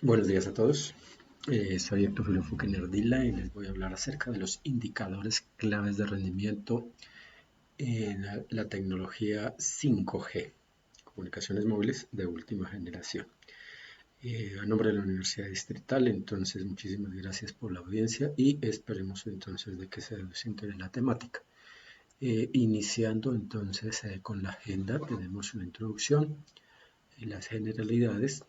Buenos días a todos. Soy Héctor Julio Fuquenerdila y les voy a hablar acerca de los indicadores claves de rendimiento en la tecnología 5G, comunicaciones móviles de última generación. A nombre de la Universidad Distrital, entonces muchísimas gracias por la audiencia y esperemos entonces de que se les interese la temática. Iniciando entonces con la agenda, tenemos una introducción, las generalidades,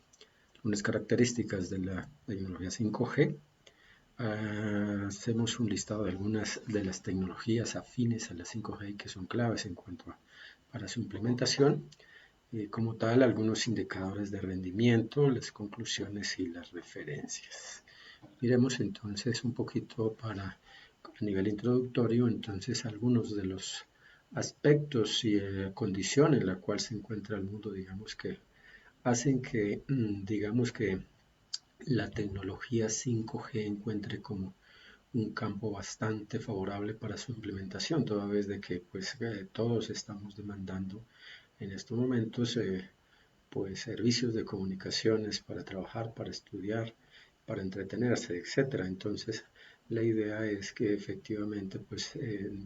unas características de la tecnología 5G. Hacemos un listado de algunas de las tecnologías afines a la 5G que son claves en cuanto para su implementación. Como tal, algunos indicadores de rendimiento, las conclusiones y las referencias. Miremos entonces un poquito a nivel introductorio, entonces algunos de los aspectos y condiciones en la cual se encuentra el mundo, digamos que hacen que, digamos que la tecnología 5G encuentre como un campo bastante favorable para su implementación, toda vez de que pues, todos estamos demandando en estos momentos pues, servicios de comunicaciones para trabajar, para estudiar, para entretenerse, etcétera. Entonces, la idea es que efectivamente, pues,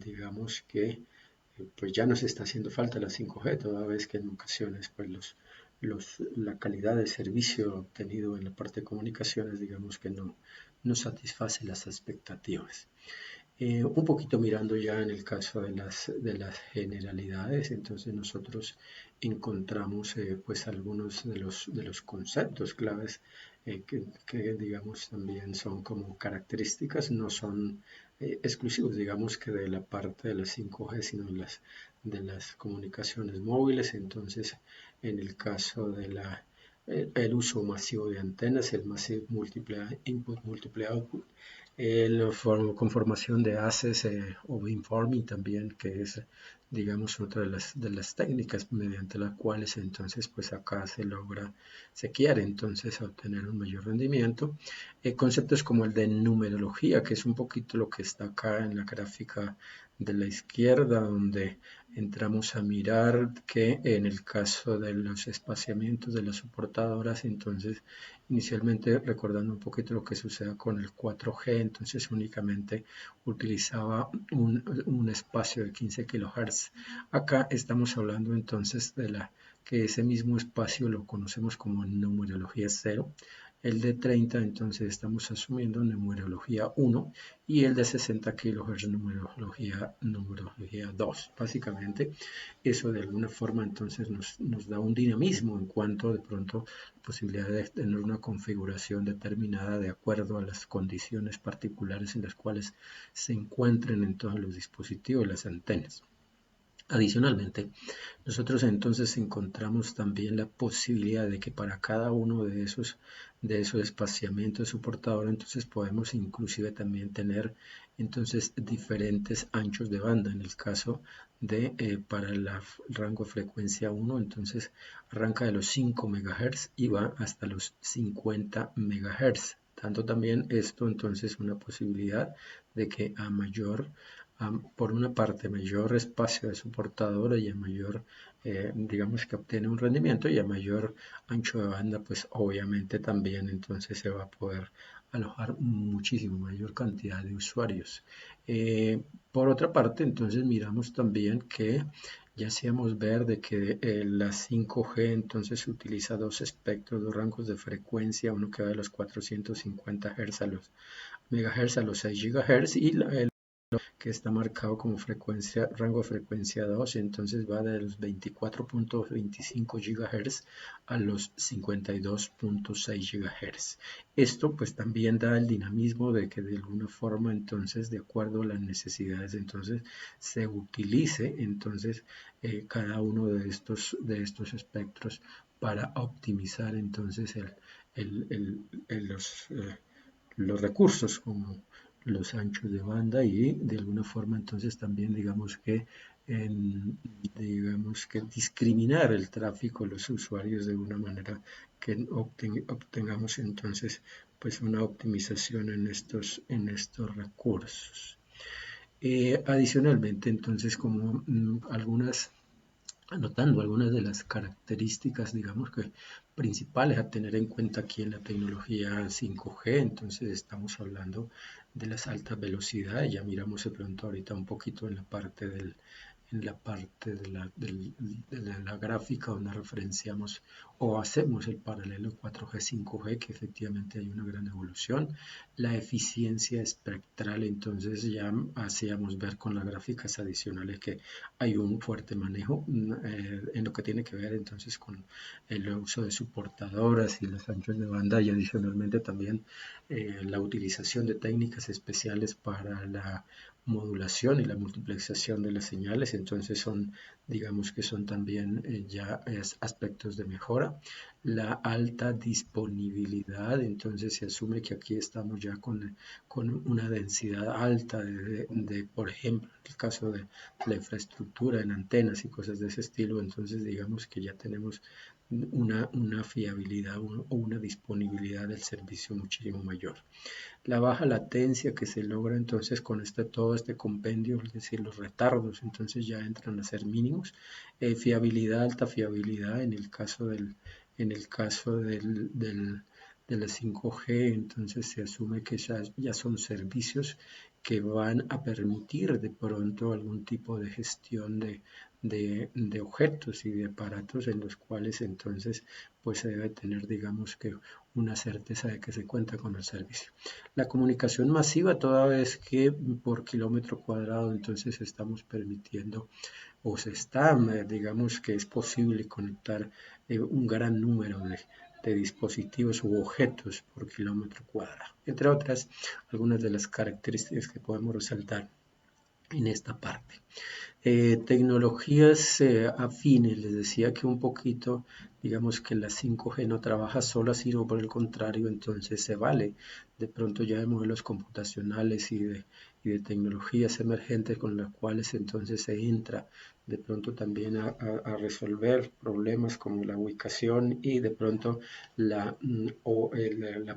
digamos que pues ya nos está haciendo falta la 5G, toda vez que en ocasiones pues la calidad de servicio obtenido en la parte de comunicaciones, digamos que no satisface las expectativas. Un poquito mirando ya en el caso de las generalidades, entonces nosotros encontramos pues algunos de los conceptos claves que digamos también son como características, no son exclusivos digamos que de la parte de las 5G, sino de las comunicaciones móviles. Entonces en el caso el uso masivo de antenas, el Massive Multiple Input, Multiple Output, la conformación de haces o beamforming también, que es, digamos, otra de las técnicas mediante las cuales entonces, pues acá se quiere entonces obtener un mayor rendimiento. Conceptos como el de numerología, que es un poquito lo que está acá en la gráfica de la izquierda, donde entramos a mirar que en el caso de los espaciamientos de las soportadoras, entonces inicialmente recordando un poquito lo que sucede con el 4G, entonces únicamente utilizaba un espacio de 15 kHz. Acá estamos hablando entonces que ese mismo espacio lo conocemos como numerología 0. El de 30 entonces estamos asumiendo numerología 1 y el de 60 kHz numerología 2. Básicamente eso de alguna forma entonces nos da un dinamismo en cuanto de pronto posibilidad de tener una configuración determinada de acuerdo a las condiciones particulares en las cuales se encuentren en todos los dispositivos las antenas. Adicionalmente, nosotros entonces encontramos también la posibilidad de que para cada uno de esos espaciamientos de su portador, entonces podemos inclusive también tener entonces diferentes anchos de banda. En el caso de para el rango de frecuencia 1, entonces arranca de los 5 MHz y va hasta los 50 MHz. Tanto también esto entonces una posibilidad de que por una parte, mayor espacio de su portador y a mayor, digamos que obtiene un rendimiento y a mayor ancho de banda, pues obviamente también entonces se va a poder alojar muchísimo mayor cantidad de usuarios. Por otra parte, entonces miramos también que ya hacíamos ver de que la 5G entonces utiliza dos espectros, dos rangos de frecuencia, uno que va de los 450 Hz a los megahertz a los 6 GHz y el que está marcado como rango de frecuencia 2, entonces va de los 24.25 GHz a los 52.6 GHz. Esto pues también da el dinamismo de que de alguna forma entonces de acuerdo a las necesidades entonces se utilice entonces cada uno de estos espectros para optimizar entonces los recursos como los anchos de banda y de alguna forma entonces también digamos que discriminar el tráfico de los usuarios de una manera que obtengamos entonces pues una optimización en estos recursos. Adicionalmente entonces como algunas anotando algunas de las características, digamos que principales a tener en cuenta aquí en la tecnología 5G. Entonces estamos hablando de las altas velocidades, ya miramos de pronto ahorita un poquito en la parte de la gráfica donde referenciamos o hacemos el paralelo 4G, 5G, que efectivamente hay una gran evolución. La eficiencia espectral, entonces ya hacíamos ver con las gráficas adicionales que hay un fuerte manejo en lo que tiene que ver entonces con el uso de soportadoras y los anchos de banda y adicionalmente también la utilización de técnicas especiales para la modulación y la multiplexación de las señales. Entonces son, digamos que son también ya aspectos de mejora. La alta disponibilidad, entonces se asume que aquí estamos ya con una densidad alta por ejemplo, en el caso de la infraestructura en antenas y cosas de ese estilo. Entonces digamos que ya tenemos una fiabilidad o una disponibilidad del servicio muchísimo mayor. La baja latencia que se logra entonces con todo este compendio, es decir, los retardos, entonces ya entran a ser mínimos. Fiabilidad, alta fiabilidad en el caso de la 5G, entonces se asume que ya son servicios que van a permitir de pronto algún tipo de gestión de objetos y de aparatos en los cuales entonces pues se debe tener, digamos que, una certeza de que se cuenta con el servicio. La comunicación masiva, toda vez que por kilómetro cuadrado entonces estamos permitiendo o se está, digamos que es posible conectar un gran número de dispositivos u objetos por kilómetro cuadrado. Entre otras, algunas de las características que podemos resaltar en esta parte. Tecnologías afines, les decía que un poquito, digamos que la 5G no trabaja sola, sino por el contrario, entonces se vale de pronto ya de modelos computacionales y de tecnologías emergentes con las cuales entonces se entra de pronto también a resolver problemas como la ubicación y de pronto la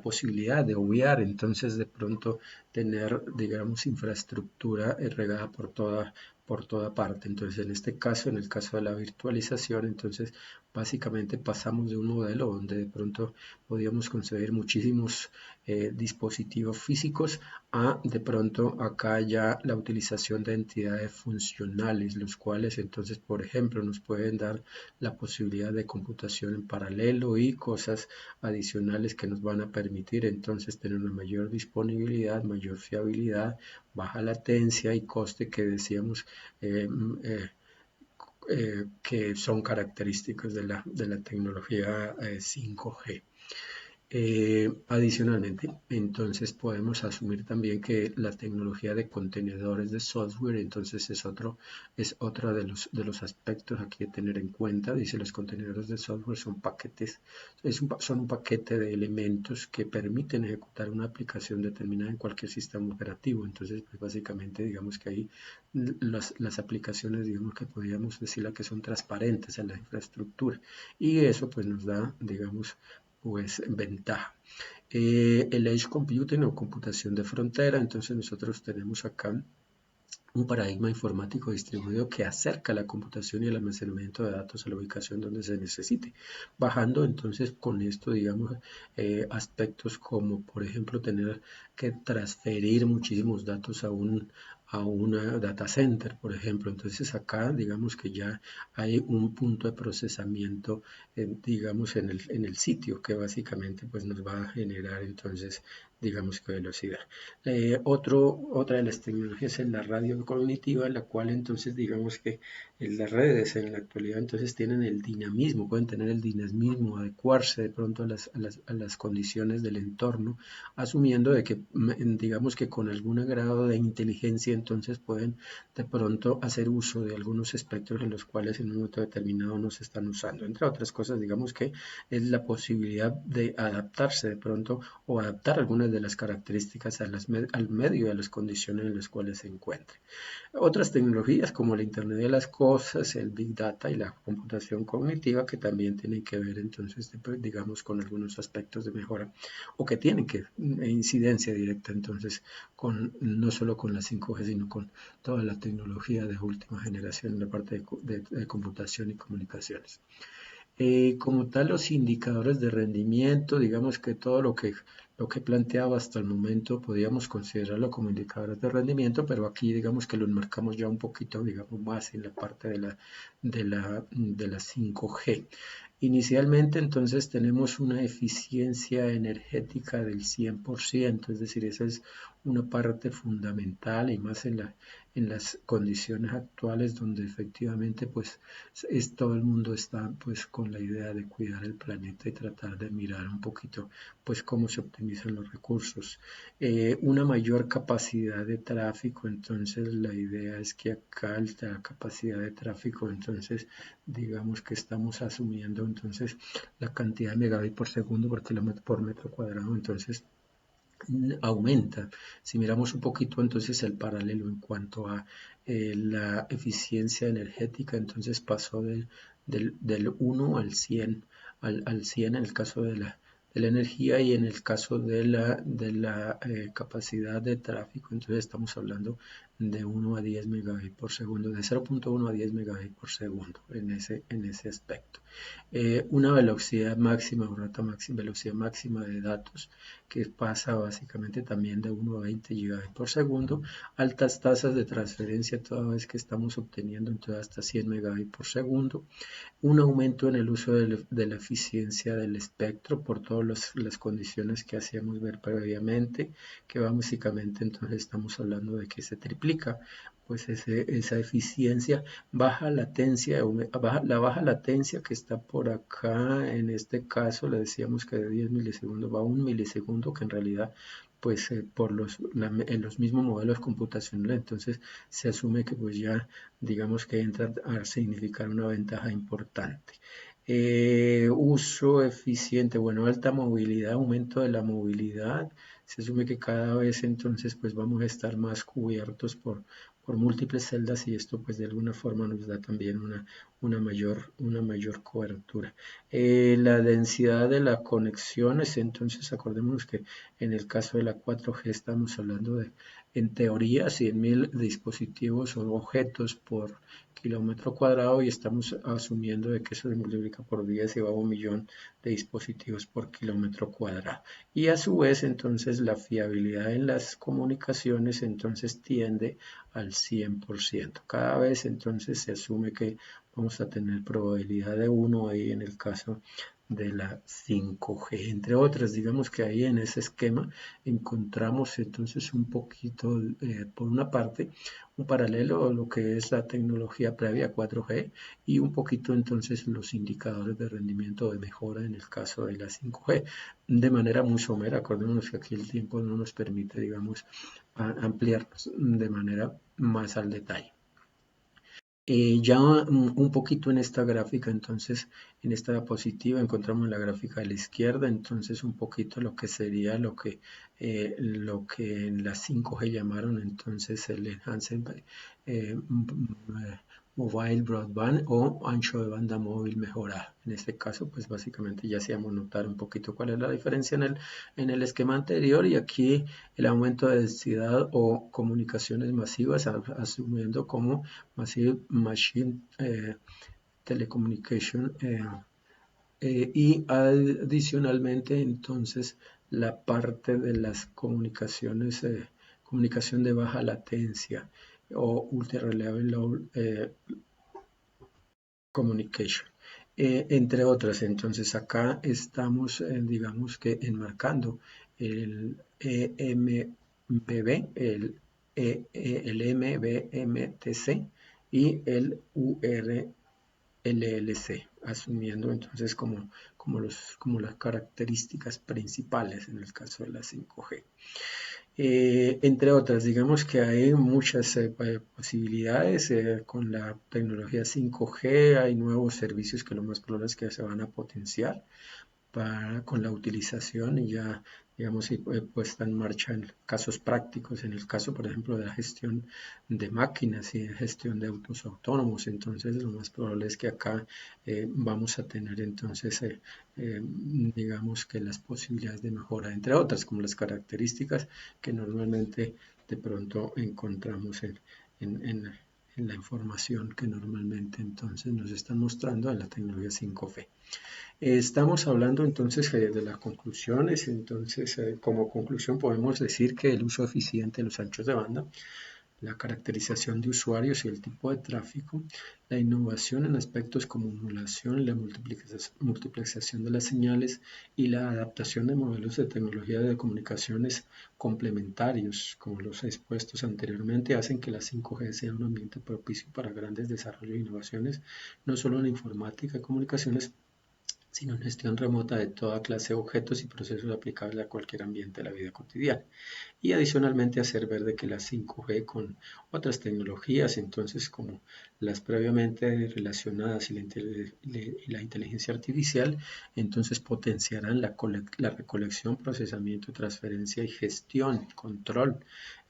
posibilidad de obviar, entonces de pronto tener, digamos, infraestructura regada por toda parte. Entonces, en este caso, en el caso de la virtualización, entonces básicamente pasamos de un modelo donde de pronto podíamos concebir muchísimos dispositivos físicos a de pronto acá ya la utilización de entidades funcionales, los cuales entonces, por ejemplo, nos pueden dar la posibilidad de computación en paralelo y cosas adicionales que nos van a permitir entonces tener una mayor disponibilidad, mayor fiabilidad, baja latencia y coste que decíamos eh, eh, que son características de la tecnología 5G. Adicionalmente, entonces podemos asumir también que la tecnología de contenedores de software, entonces es otro de los aspectos aquí a tener en cuenta. Dice, los contenedores de software son paquetes, son un paquete de elementos que permiten ejecutar una aplicación determinada en cualquier sistema operativo. Entonces, pues básicamente, digamos que ahí las aplicaciones, digamos que podríamos decirla que son transparentes en la infraestructura y eso pues nos da, digamos, pues ventaja. El Edge Computing o computación de frontera, entonces nosotros tenemos acá un paradigma informático distribuido que acerca la computación y el almacenamiento de datos a la ubicación donde se necesite, bajando entonces con esto, digamos, aspectos como, por ejemplo, tener que transferir muchísimos datos a una data center, por ejemplo. Entonces acá, digamos que ya hay un punto de procesamiento, digamos, en el sitio que básicamente pues nos va a generar entonces, digamos que velocidad. Otra de las tecnologías es la radio cognitiva, la cual entonces digamos que las redes en la actualidad entonces tienen el dinamismo, pueden tener el dinamismo, adecuarse de pronto a las condiciones del entorno, asumiendo de que digamos que con algún grado de inteligencia entonces pueden de pronto hacer uso de algunos espectros en los cuales en un momento determinado no se están usando. Entre otras cosas, digamos que es la posibilidad de adaptarse de pronto o adaptar algunas de las características al medio y a las condiciones en las cuales se encuentre. Otras tecnologías como el Internet de las Cosas, el Big Data y la computación cognitiva que también tienen que ver entonces, digamos, con algunos aspectos de mejora o que tienen que incidencia directa entonces con no solo con la 5G sino con toda la tecnología de última generación en la parte de computación y comunicaciones. Como tal, los indicadores de rendimiento, digamos que todo lo que he planteado hasta el momento podríamos considerarlo como indicadores de rendimiento, pero aquí digamos que lo enmarcamos ya un poquito, digamos, más en la parte de la 5G. Inicialmente, entonces, tenemos una eficiencia energética del 100%, es decir, esa es una parte fundamental y más en las condiciones actuales donde efectivamente pues todo el mundo está pues con la idea de cuidar el planeta y tratar de mirar un poquito pues cómo se optimizan los recursos. Una mayor capacidad de tráfico, entonces la idea es que acá la capacidad de tráfico, entonces digamos que estamos asumiendo entonces la cantidad de megabits por segundo por kilómetro por metro cuadrado, entonces aumenta. Si miramos un poquito entonces el paralelo en cuanto a la eficiencia energética, entonces pasó del 1 al 100, al 100 en el caso de la energía y en el caso de la capacidad de tráfico, entonces estamos hablando de 1 a 10 megabits por segundo, de 0.1 a 10 megabits por segundo en ese aspecto. Una velocidad máxima o velocidad máxima de datos que pasa básicamente también de 1 a 20 gigabits por segundo, altas tasas de transferencia toda vez que estamos obteniendo entonces hasta 100 megabits por segundo, un aumento en el uso de la eficiencia del espectro por todas las condiciones que hacíamos ver previamente, que básicamente entonces estamos hablando de que se triplica pues esa eficiencia, la baja latencia que está por acá, en este caso le decíamos que de 10 milisegundos va a 1 milisegundo, que en realidad pues en los mismos modelos computacionales entonces se asume que pues ya digamos que entra a significar una ventaja importante. Uso eficiente, bueno, alta movilidad, aumento de la movilidad. Se asume que cada vez entonces pues vamos a estar más cubiertos por múltiples celdas y esto pues de alguna forma nos da también una mayor cobertura. La densidad de las conexiones, entonces acordémonos que en el caso de la 4G estamos hablando de, en teoría, 100.000 dispositivos o objetos por kilómetro cuadrado y estamos asumiendo de que eso se multiplica por 10 y va a 1.000.000 de dispositivos por kilómetro cuadrado. Y a su vez entonces la fiabilidad en las comunicaciones entonces tiende al 100%. Cada vez entonces se asume que vamos a tener probabilidad de 1 ahí en el caso de la 5G, entre otras. Digamos que ahí en ese esquema encontramos entonces un poquito, por una parte, un paralelo a lo que es la tecnología previa a 4G y un poquito entonces los indicadores de rendimiento de mejora en el caso de la 5G. De manera muy somera, acordémonos que aquí el tiempo no nos permite, digamos, ampliarnos de manera más al detalle. Ya un poquito en esta gráfica, entonces en esta diapositiva encontramos la gráfica de la izquierda, entonces un poquito lo que sería lo que en la 5G llamaron entonces el Enhanced Mobile Broadband o ancho de banda móvil mejorado. En este caso, pues básicamente ya hacíamos notar un poquito cuál es la diferencia en el esquema anterior y aquí el aumento de densidad o comunicaciones masivas asumiendo como Machine Telecommunication y adicionalmente entonces la parte de las comunicaciones, comunicación de baja latencia o Ultra Reliable Communication. Entre otras, entonces acá estamos, digamos que enmarcando el EMBB, el MBMTC y el URLLC, asumiendo entonces como las características principales en el caso de la 5G. Entre otras, digamos que hay muchas posibilidades con la tecnología 5G, hay nuevos servicios que lo más probable es que se van a potenciar. con la utilización y ya, digamos, puesta en marcha en casos prácticos, en el caso, por ejemplo, de la gestión de máquinas y de gestión de autos autónomos. Entonces, lo más probable es que acá vamos a tener entonces, digamos que las posibilidades de mejora, entre otras, como las características que normalmente de pronto encontramos en la información que normalmente entonces nos están mostrando en la tecnología 5G. Estamos hablando entonces de las conclusiones, entonces como conclusión podemos decir que el uso eficiente de los anchos de banda, la caracterización de usuarios y el tipo de tráfico, la innovación en aspectos como emulación y la multiplexación de las señales y la adaptación de modelos de tecnología de comunicaciones complementarios, como los expuestos anteriormente, hacen que la 5G sea un ambiente propicio para grandes desarrollos e innovaciones, no solo en informática y comunicaciones, sino en gestión remota de toda clase de objetos y procesos aplicables a cualquier ambiente de la vida cotidiana. Y adicionalmente hacer ver de que la 5G con otras tecnologías, entonces como las previamente relacionadas y la inteligencia artificial, entonces potenciarán la recolección, procesamiento, transferencia y gestión, control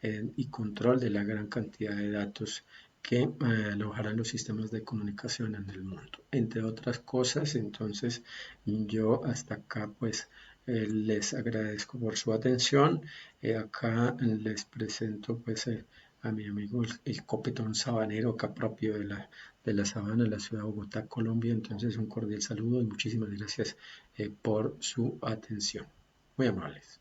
de la gran cantidad de datos que alojarán los sistemas de comunicación en el mundo. Entre otras cosas, entonces yo hasta acá pues les agradezco por su atención. Acá les presento pues a mi amigo el copetón sabanero acá propio de la sabana de la ciudad de Bogotá, Colombia. Entonces un cordial saludo y muchísimas gracias por su atención. Muy amables.